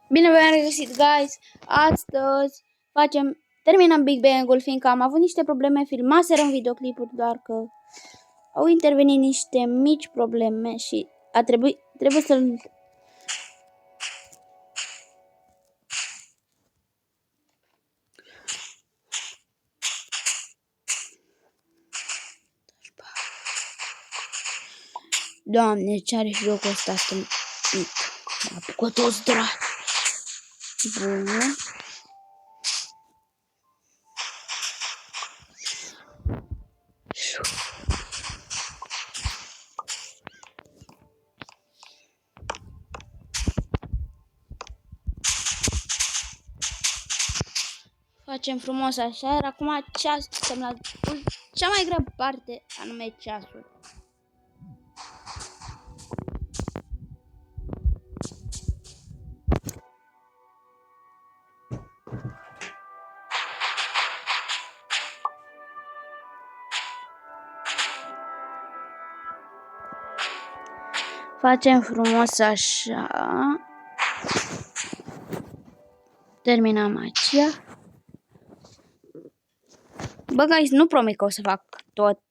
Bine v-am regăsit, guys! Astăzi terminăm Big Bang-ul, fiindcă am avut niște probleme, filmaseră în videoclipuri, doar că au intervenit niște mici probleme și trebuie să-l... Doamne, ce are jocul ăsta mic? M-a apucat toți dragi. Bun. Facem frumos așa, iar acum suntem la cea mai grea parte, anume ceasul. Facem frumos așa. Terminăm aici. Bă, guys, nu promit că o să fac tot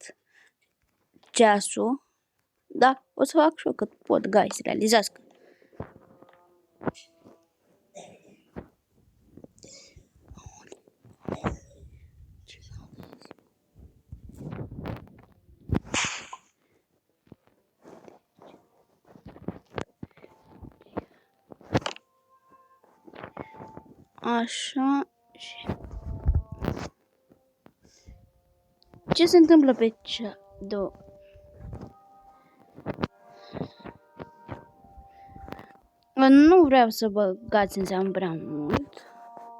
ceasul. Da, o să fac și eu cât pot, guys, realizați că. Așa și... Ce se întâmplă pe cea două? Nu vreau să băgați în seamă prea mult.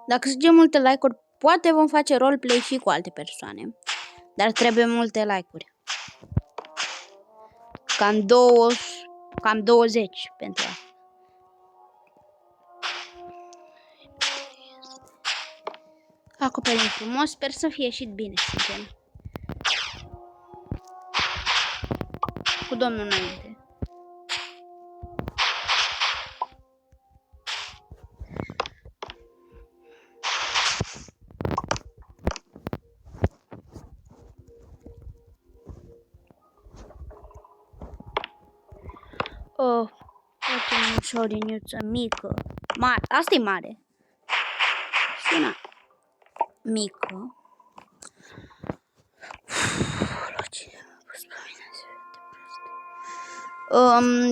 Dacă se multe like-uri, poate vom face roleplay și cu alte persoane. Dar trebuie multe like-uri. Cam 20 pentru asta. Acoperim frumos, sper să fie ieșit bine, sincer. Cu domnul înainte. Oh, facem o șoriniuță mică. Mare, asta e mare. Și una mică.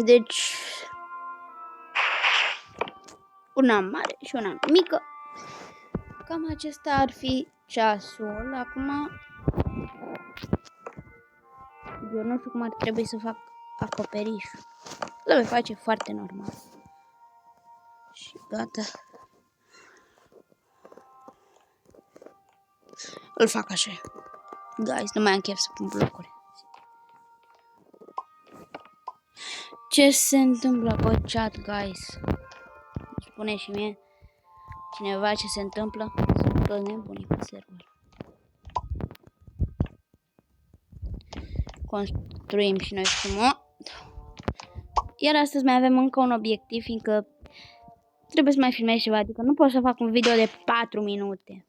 Deci una mare și una mică. Cam acesta ar fi ceasul. Acum eu nu știu cum ar trebui să fac acoperișul. Le voi face foarte normal. Și gata. Îl fac așa. Guys, nu mai am chef să pun blocuri. Ce se întâmplă pe chat, guys? Spune și mie cineva ce se întâmplă. Sunt toți nebunii pe server. Construim și noi frumos. Iar astăzi mai avem încă un obiectiv, fiindcă trebuie să mai filmez ceva, adică nu pot să fac un video de 4 minute.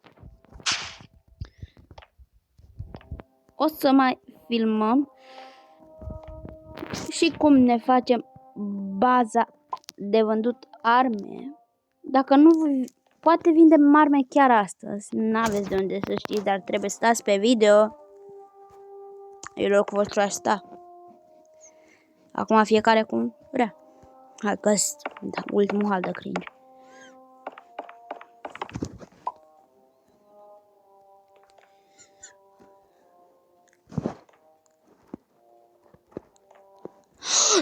O să mai filmăm și cum ne facem baza de vândut arme. Dacă nu, poate vindem arme chiar astăzi. N-aveți de unde să știți, dar trebuie să stați pe video. E locul vostru asta. Acum fiecare cum vrea. Hai că da, ultimul hal de cringe.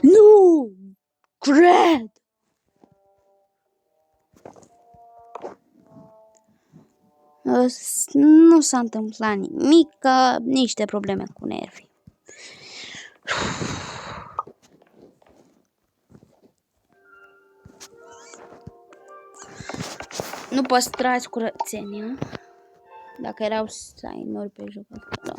Nu! Cred! Nu s-a întâmplat nimic, niște probleme cu nervii. Nu păstrați curățenia. Dacă erau sign-uri pe jocul ăsta.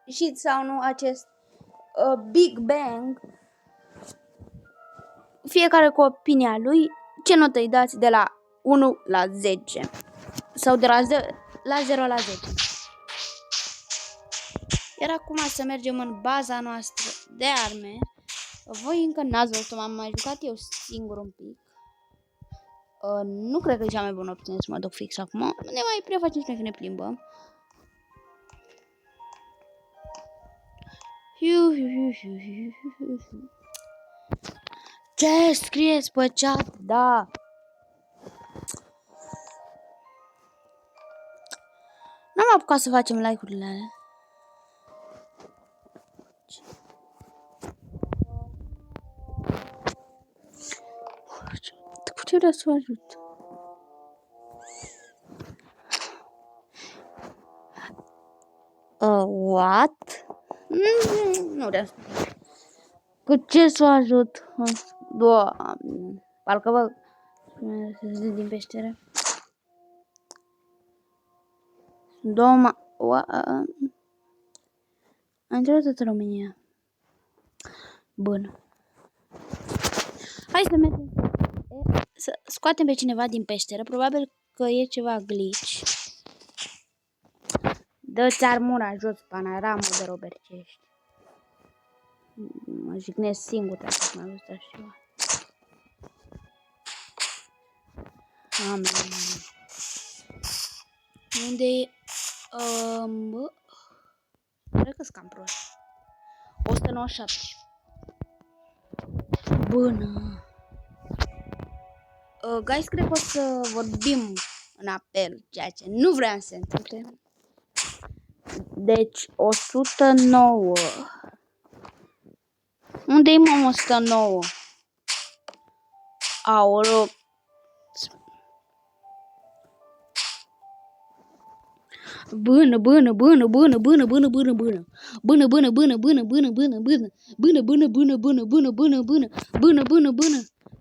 știți sau nu acest Big Bang, fiecare cu opinia lui, ce notă îi dați de la 1 la 10 sau de la 0 la 10. Iar acum să mergem în baza noastră de arme. Voi încă n-ați văzut, m-am mai jucat eu singur un pic. Nu cred că e cea mai bună opțiune să mă duc fix acum. Ne mai prefacem să ne plimbăm. Ce scrieți pe chat? Da. N-am apucat să facem like-urile alea. Cu ce vreau să vă ajut? What? Nu vreau să... Cu ce să vă ajut? Doamne, parcă vă... din peșteră. Doma... Am intrat toată România. Bun. Hai să mergem. Să scoatem pe cineva din peșteră. Probabil că e ceva glitch. Dă-ți armura jos, panaramul de Robert, ce ești. Mă jignesc singur dacă m-a văzut așa ceva. Amen. Unde e? Bă? Cred că-s cam prost. 197. Bună. Guys, cred că o să vorbim în apel, ceea ce nu vreau să se întâmple. Deci, 109. Unde-i, mă, 109? Aolo. Bună.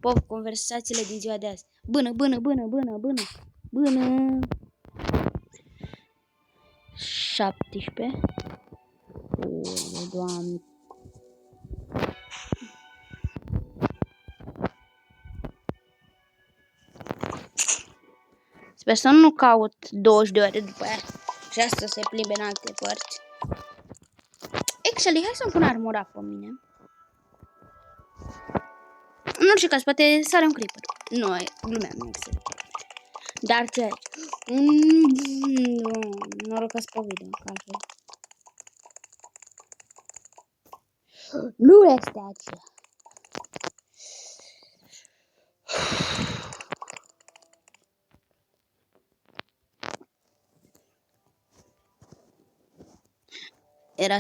Pop, conversațiile din ziua de azi. Bună. 17. O, Doamne. Sper să nu caut 20 de ore după aia și asta se plimbe în alte părți. Actually, hai să-mi pun armura pe mine. În orice caz, poate sare un creeper. Nu, glumea, nu există. Dar ce? Norocos pe video, altfel. Nu este aceea. Era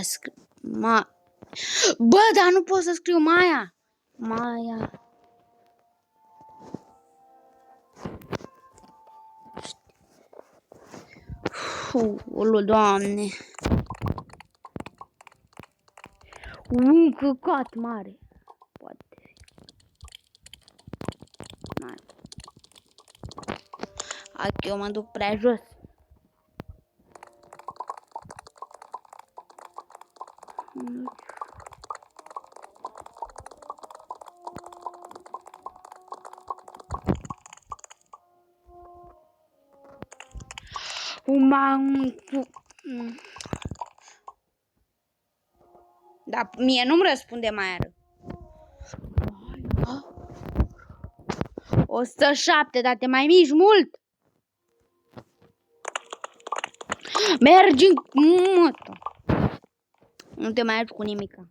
Bă, dar nu pot să scriu Maia. Ulu, Doamne. Un căcat mare. Poate fi. Mare. Hai că eu mă duc prea jos. Dar mie nu-mi răspunde mai are. 107, dar te mai mici mult. Mergi în mătă. Nu te mai ajut cu nimica.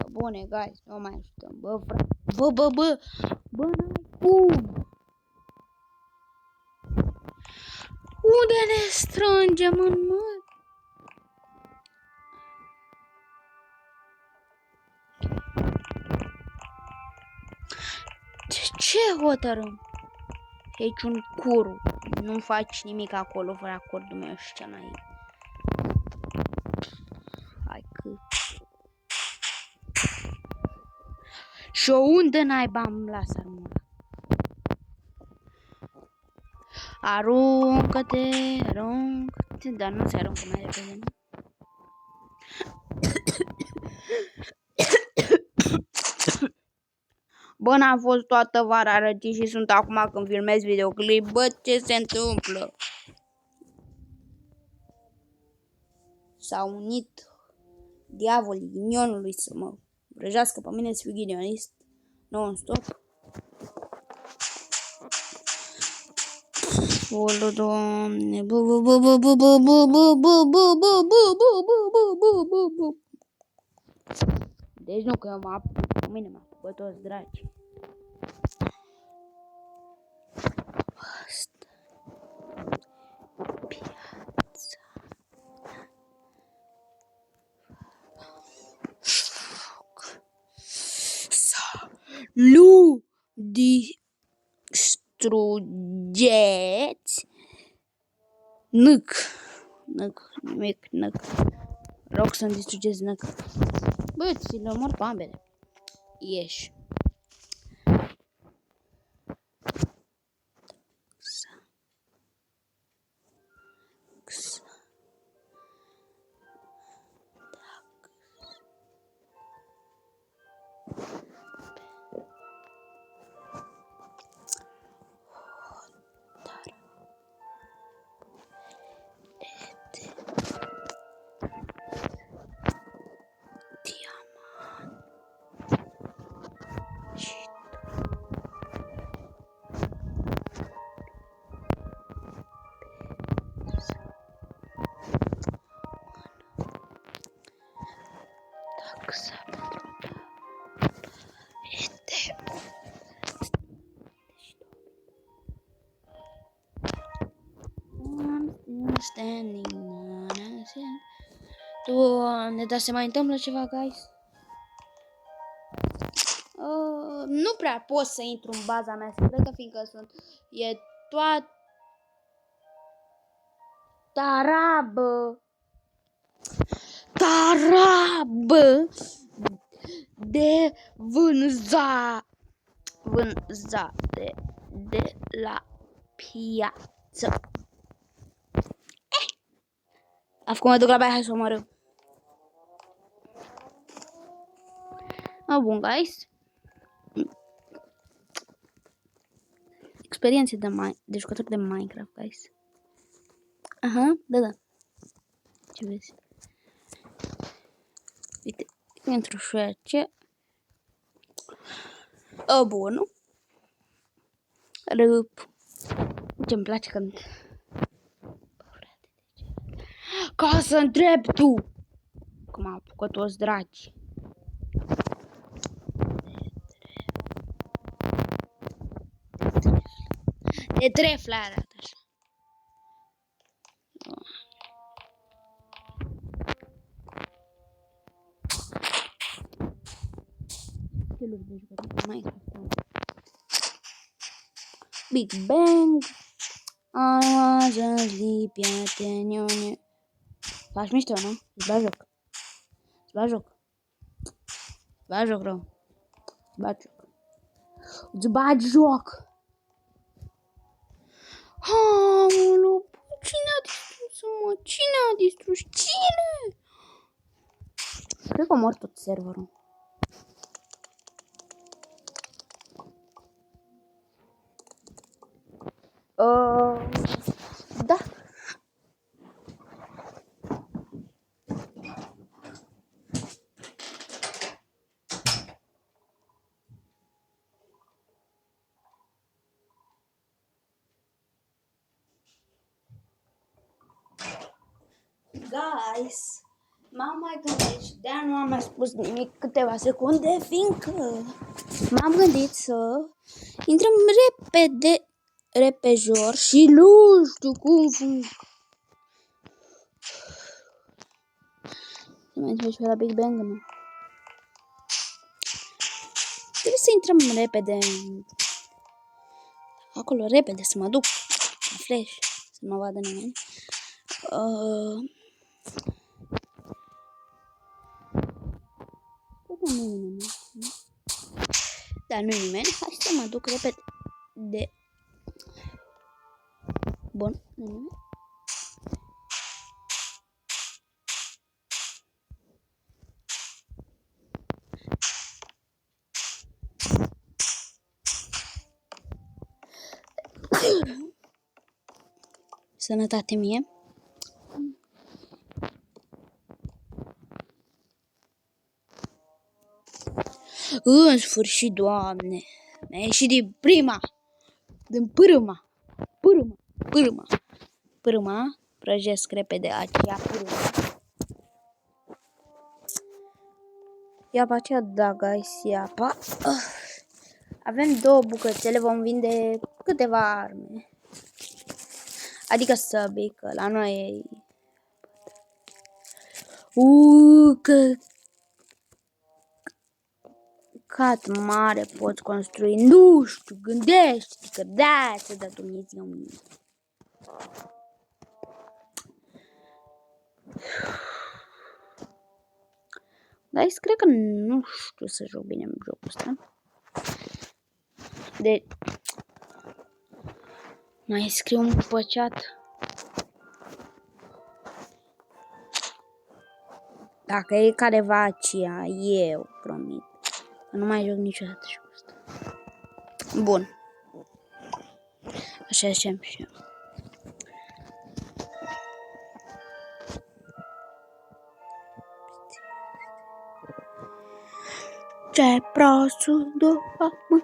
Bune, guys, nu mai ajutăm. Bă, frate. Bă, n-ai cum. Unde ne strângem în măr? Ce hotărâm? Aici un curu. Nu faci nimic acolo fără acordul meu și cea mai... Hai că... Și unde naiba am las armura? Aruncă-te, aruncă-te, dar nu se aruncă mai repede, nu? Bă, n-am fost toată vara răcit și sunt acum când filmez videoclip. Bă, ce se întâmplă? S-a unit diavolii ghinionului să mă vrăjească pe mine să fiu ghinionist non-stop. Olo, Doamne, deci nu că mă apuc, pe mine mă apucă toți dragi. Asta. Piața. Salut, distrugeți. Năc. Nimic, năc. Rog să-mi distrugeți năc. Bă, ți le omor pe ambele. Ieși. Doamne, dar se mai întâmplă ceva, guys? Nu prea pot să intru în baza mea secretă, fiindcă e toată tarabă de vânzate de la piață. Acum mă duc la baie, hai să omorâm. Bun, guys. Experiențe de jucător de Minecraft, guys. Aha, da. Ce vezi? Uite, intru și aici. Bun. Rup. Ce-mi place când... Ca să întreb tu! Cum am apucat toți dragi. De trefle arată așa. Stiluri de jucători de Minecraft. Big Bang. Amazon, prieteni. Faci mișto, nu? Îți bagi joc. Rău. Îți bagi joc. Aoleu, cine a distrus, mă? Cine a distrus? Cine? Cred că mor tot serverul. Da. Guys, m-am mai gândit și de-aia nu am mai spus nimic câteva secunde, fiindcă m-am gândit să intrăm repejor și nu știu cum să mai intrăm și pe la Big Bang, nu? Trebuie să intrăm repede acolo, repede, să mă duc la flash, să nu mă vadă nimeni. Dar nu-i nimeni. Hai să mă duc repede. Bun, nu-i nimeni. Sănătate mie. În sfârșit, Doamne, mi-a ieșit din prima, din pârâma, prăjesc repede aceea pârâma. Iapa aceea, da, guys, iapa. Avem 2 bucățele, vom vinde câteva arme. Adică săbii, că la noi e... Cat mare poți construi, nu știu, gândește că da, să dă Dumnezeu mie. Dar cred că nu știu să joc bine în jocul ăsta. De... Mai scriu un pe chat. Dacă e careva aceea, eu promit. Nu mai joc niciodată jocul ăsta. Bun. Așa zicem și eu. Ce prosul după mână,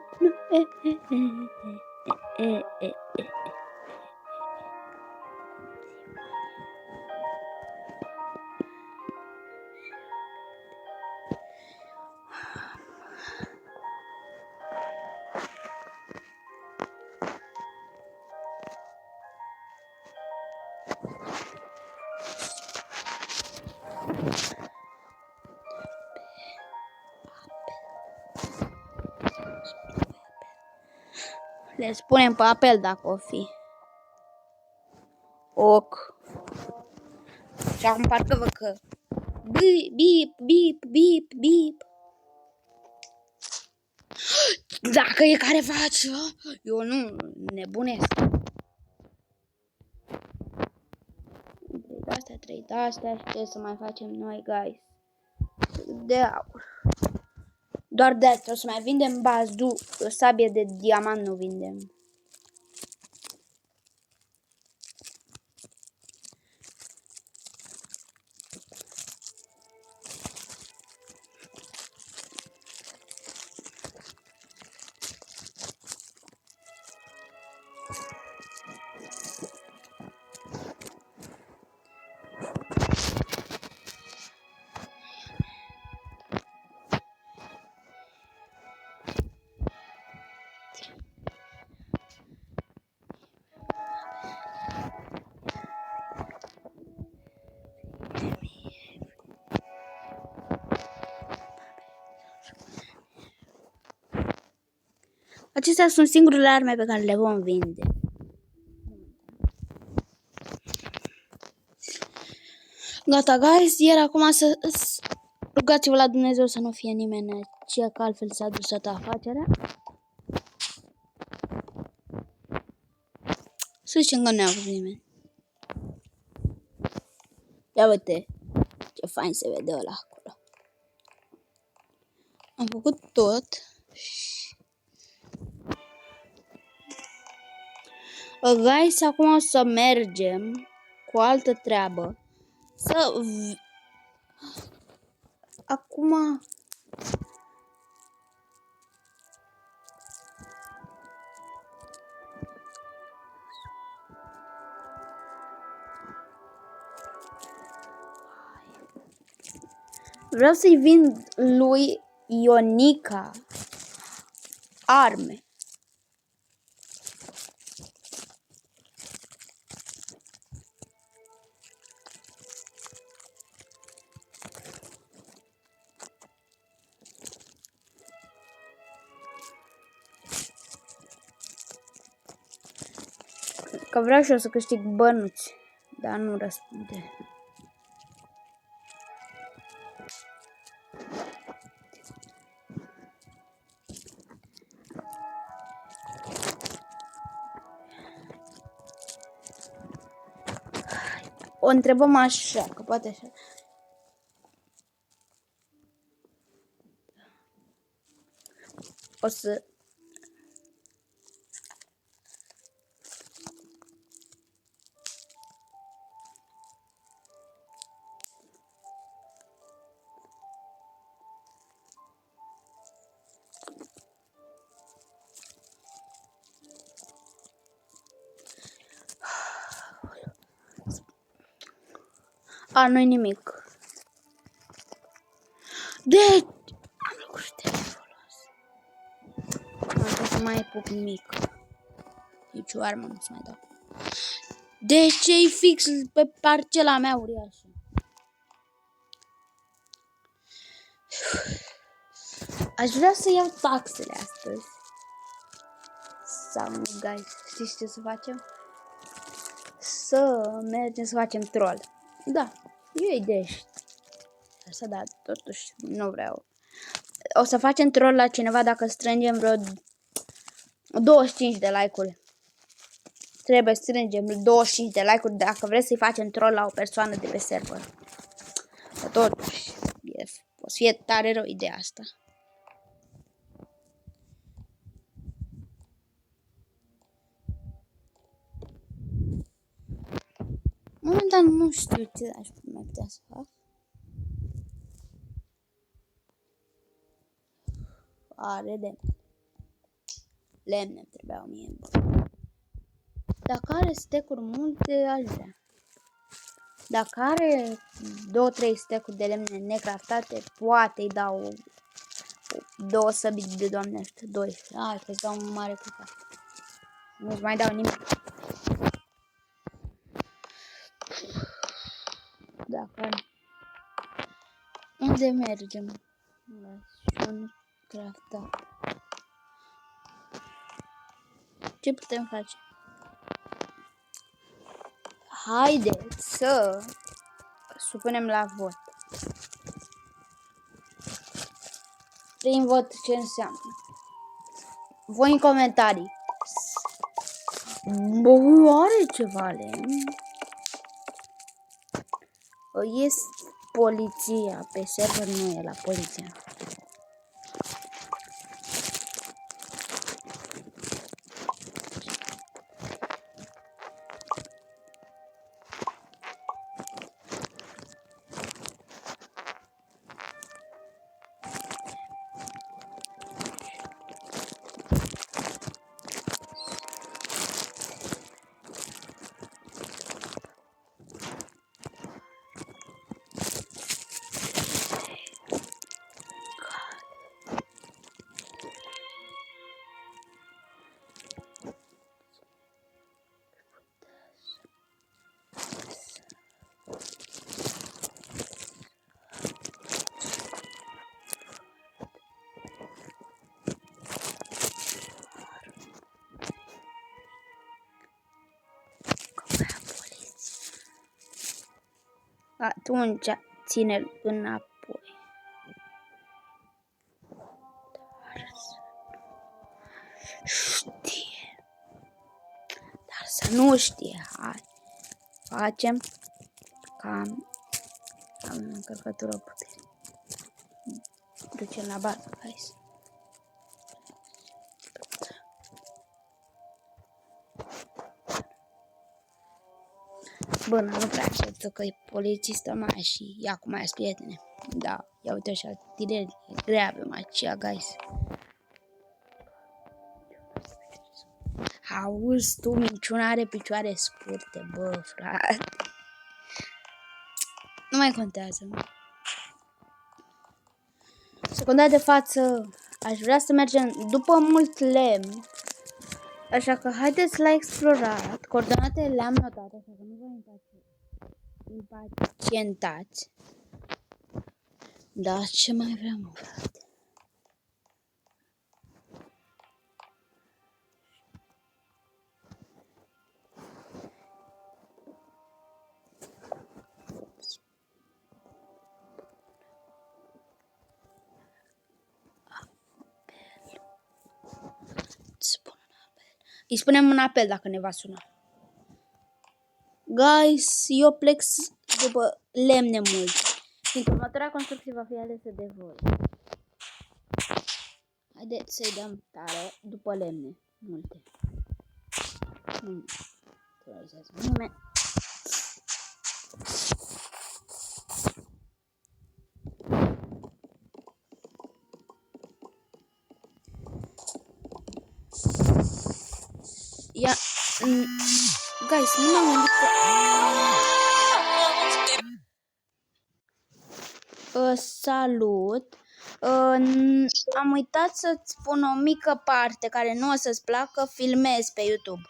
Le spunem pe apel dacă o fi. Ok. Și acum parcă văd că bip. Dacă e careva ceva, eu nu nebunesc. 3 de-astea, ce să mai facem noi, guys? De aur. Doar de asta o să mai vindem bazdu, sabie de diamant nu vindem. Acestea sunt singurele arme pe care le vom vinde. Gata, guys, iar acum să rugați-vă la Dumnezeu să nu fie nimeni, că altfel s-a dus toată afacerea. Să zicem că nu a fost nimeni. Ia uite, ce fain se vede ăla acolo. Am făcut tot. Guys, acum o să mergem cu altă treabă. Acum... Vreau să-i vin lui Ionica arme. Că vreau și eu să câștig bănuți, dar nu răspunde. o întrebăm așa, că poate așa. O să... nu-i nimic. Deci... Am lucrat de folos. Am să mai pup nimic. Nici o armă nu-ți mai dau. Deci e fix pe parcela mea uriașă. Aș vrea să iau taxele astăzi. Sau nu, guys, știți ce să facem? Să mergem să facem troll. Da, e o idee. Asta da, totuși nu vreau. O să facem troll la cineva dacă strângem vreo 25 de like-uri. Trebuie să strângem 25 de like-uri dacă vreți să-i facem troll la o persoană de pe server. Că totuși, o să fie tare rău ideea asta. Momentan nu știu ce aș mai putea să fac. Are lemne. Lemne trebuiau mie. Dacă are stecuri multe, aș vrea. Dacă are 2-3 stecuri de lemne necraftate, poate îi dau 2 săbi de doamnește. 2. Hai că-ți dau un mare cucat. Nu-ți mai dau nimic. Dacă are... Unde mergem? Și un craftat. Ce putem face? Haideți să supunem la vot. Prin vot ce înseamnă? Voi în comentarii. Bă, are ceva lemn. Este poliția pe server, nu e la poliția. Atunci ține-l înapoi. Știe. Dar să nu știe. Hai. Facem cam am încărcătură putere. Ducem la bază, hai să. Bă, nu prea așteptă că e polițistă mai și ia cu mai prietene. Da, ia uite așa, tineri, e grea pe macia, guys. Auzi tu, minciuna are picioare scurte, bă, frate. Nu mai contează. Secunda de față, aș vrea să mergem după mult lemn. Așa că haideți la explorat. Coordonatele le-am notat, așa că nu vă impacientați. Da, ce mai vreau, mă, frate? Îi spunem un apel dacă ne va suna. Guys, eu plec după lemne multe. Fiindcă următoarea construcție va fi alesă de voi. Haideți să-i dăm tare după lemne multe. Nu realizează nimeni. Ia... Guys, nu m-am gândit că... Salut! Am uitat să-ți spun o mică parte care nu o să-ți placă, filmez pe YouTube.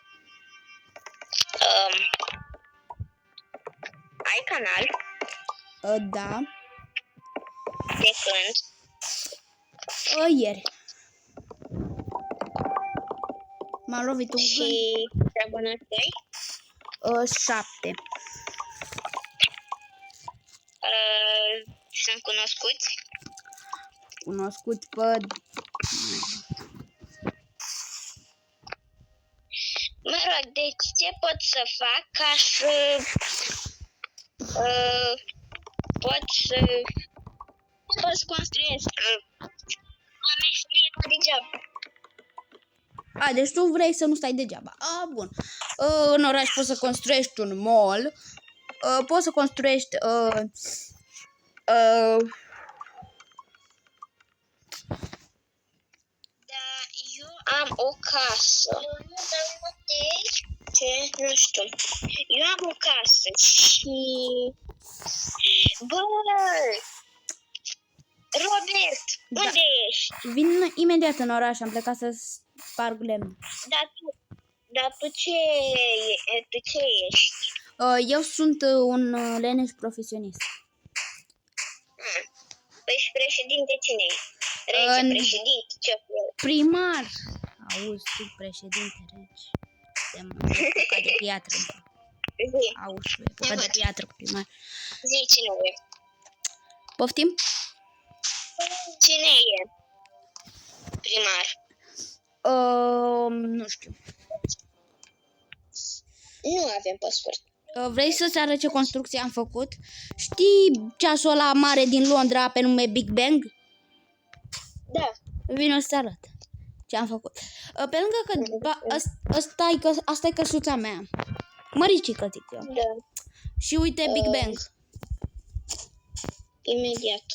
Ai canal? Da. De când? Ieri. M-a lovit un gând. Și te abonați ai? 7. Sunt cunoscuți? Cunoscut pe... Mă rog, deci ce pot să fac ca să pot să construiesc o meșterie degeaba. Deci tu vrei să nu stai degeaba. Bun. În oraș poți să construiești un mall. Poți să construiești... Da, eu am o casă. Ce? Nu știu. Eu am o casă și... Bă! Robert, unde ești? Vin imediat în oraș, am plecat să sparg lemn. Dar tu ce ești? Eu sunt un leneș profesionist. Păi și președinte cine e? Rege, președinte, ce? Primar. Auzi, tu președinte, rege. Ca de piatră. Auzi, ca de piatră cu primar. Zi, cine e? Poftim? Cine e primar? Nu știu. Nu avem pasport. Vrei să-ți arăt ce construcție am făcut? Știi ceasul ăla mare din Londra pe nume Big Bang? Da. Vino să-ți arăt ce am făcut. Pe lângă că asta e căsuța mea. Măricică, zic eu. Da. Și uite Big Bang. Imediat.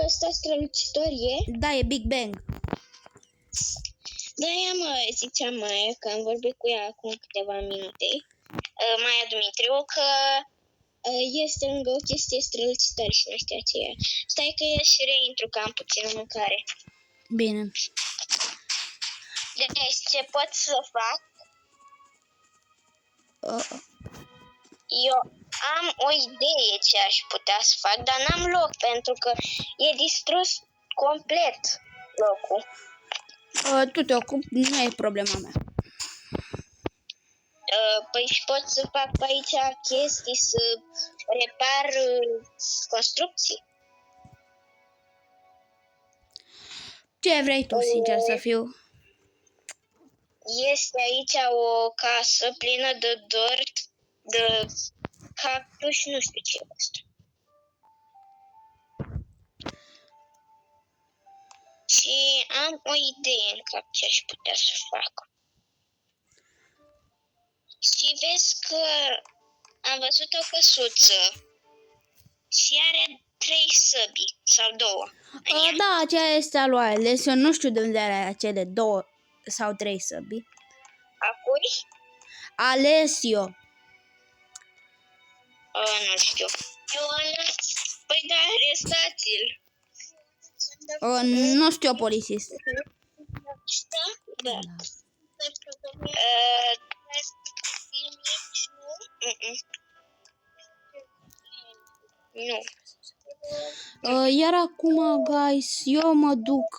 Ăsta strălucitor e? Da, e Big Bang. Da, ziceam Maia, că am vorbit cu ea acum câteva minute, Maia Dumitriu, că este lângă o chestie strălucitoare și nu știu aceea. Stai că eu și reintru că am puțină mâncare. Bine. Deci, ce pot să fac? Eu am o idee ce aș putea să fac, dar n-am loc pentru că e distrus complet locul. Tu te ocupi, nu e problema mea. Păi și pot să fac pe aici chestii, să repar construcții. Ce vrei tu, sincer să fiu? Este aici o casă plină de dort, de cactus și nu știu ce este. Și am o idee în cap ce aș putea să fac. Și vezi că am văzut o căsuță și are 3 săbi sau 2. Da, aceea este a lui Alessio. Nu știu de unde are acele 2 sau 3 săbi. A cui? Alessio. Nu știu. Păi da, arestați-l. Nu știu, polițist. Da. Nu. Iar acum, guys, eu mă duc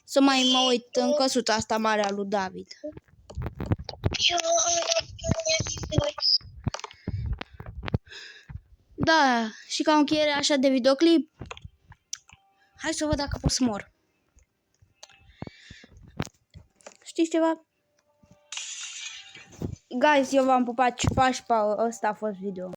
să mai mă uit în căsuța asta mare a lui David. Da, și ca încheiere așa de videoclip, hai să văd dacă pot să mor. Știți ceva? Guys, eu v-am pupat, pa, ăsta a fost video.